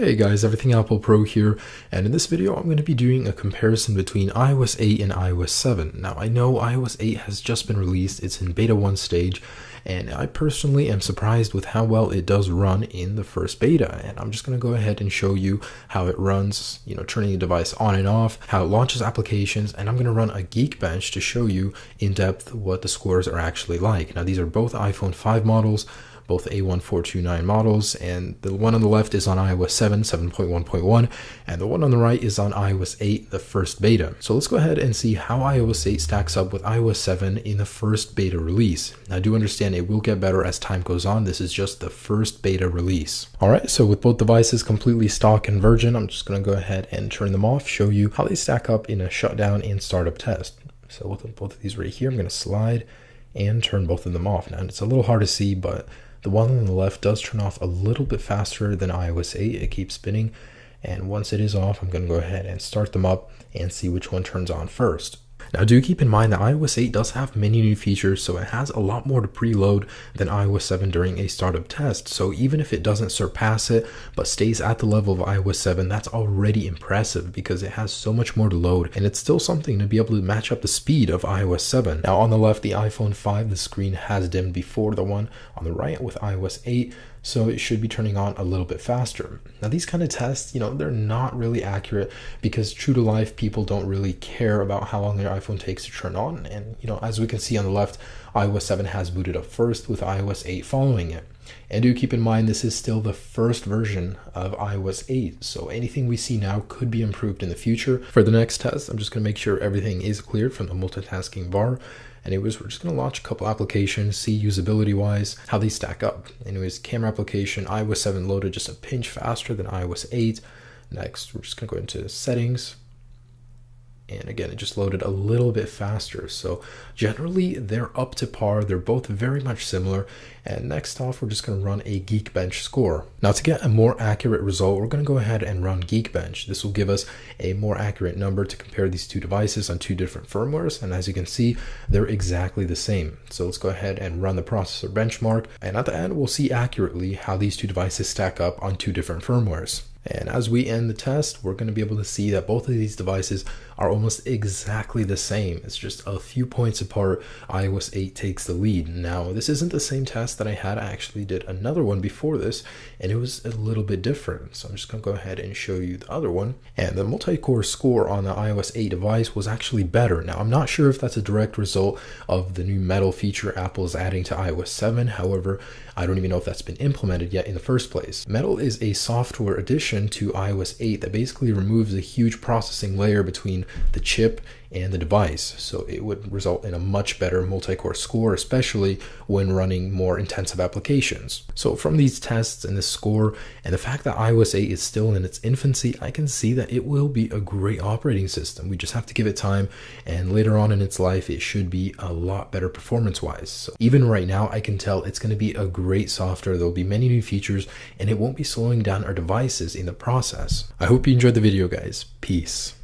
Hey guys, Everything Apple Pro here, and in this video I'm going to be doing a comparison between iOS 8 and iOS 7. Now I know iOS 8 has just been released, it's in beta 1 stage, and I personally am surprised with how well it does run in the first beta, and I'm just going to go ahead and show you how it runs, turning the device on and off, how it launches applications, and I'm going to run a Geekbench to show you in depth what the scores are actually like. Now these are both iPhone 5 models, both A1429 models, and the one on the left is on iOS 7, 7.1.1, and the one on the right is on iOS 8, the first beta. So let's go ahead and see how iOS 8 stacks up with iOS 7 in the first beta release. Now, I do understand it will get better as time goes on. This is just the first beta release. Alright, so with both devices completely stock and virgin, I'm just going to go ahead and turn them off, show you how they stack up in a shutdown and startup test. So with both of these right here, I'm going to slide and turn both of them off. Now, it's a little hard to see, but the one on the left does turn off a little bit faster than iOS 8. It keeps spinning, and once it is off, I'm going to go ahead and start them up and see which one turns on first. Now do keep in mind that iOS 8 does have many new features, so it has a lot more to preload than iOS 7 during a startup test. So even if it doesn't surpass it, but stays at the level of iOS 7, that's already impressive because it has so much more to load, and it's still something to be able to match up the speed of iOS 7. Now on the left, the iPhone 5, the screen has dimmed before the one on the right with iOS 8, so it should be turning on a little bit faster. Now these kind of tests, they're not really accurate because true to life, people don't really care about how long their iPhone takes to turn on. And as we can see on the left, iOS 7 has booted up first with iOS 8 following it. And do keep in mind, this is still the first version of iOS 8, so anything we see now could be improved in the future. For the next test, I'm just going to make sure everything is cleared from the multitasking bar. Anyways, we're just going to launch a couple applications, see usability wise how they stack up. Anyways, camera application, iOS 7 loaded just a pinch faster than iOS 8. Next, we're just going to go into settings. And again, it just loaded a little bit faster. So generally, they're up to par. They're both very much similar. And next off, we're just going to run a Geekbench score. Now, to get a more accurate result, we're going to go ahead and run Geekbench. This will give us a more accurate number to compare these two devices on two different firmwares. And as you can see, they're exactly the same. So let's go ahead and run the processor benchmark. And at the end, we'll see accurately how these two devices stack up on two different firmwares. And as we end the test, we're going to be able to see that both of these devices are almost exactly the same. It's just a few points apart. iOS 8 takes the lead. Now, this isn't the same test that I had. I actually did another one before this, and it was a little bit different. So I'm just going to go ahead and show you the other one. And the multi-core score on the iOS 8 device was actually better. Now, I'm not sure if that's a direct result of the new metal feature Apple is adding to iOS 7. However, I don't even know if that's been implemented yet in the first place. Metal is a software addition to iOS 8 that basically removes a huge processing layer between the chip and the device. So it would result in a much better multi-core score, especially when running more intensive applications. So from these tests and this score and the fact that iOS 8 is still in its infancy, I can see that it will be a great operating system. We just have to give it time, and later on in its life, it should be a lot better performance-wise. So even right now, I can tell it's going to be a great software. There'll be many new features, and it won't be slowing down our devices in the process. I hope you enjoyed the video, guys. Peace.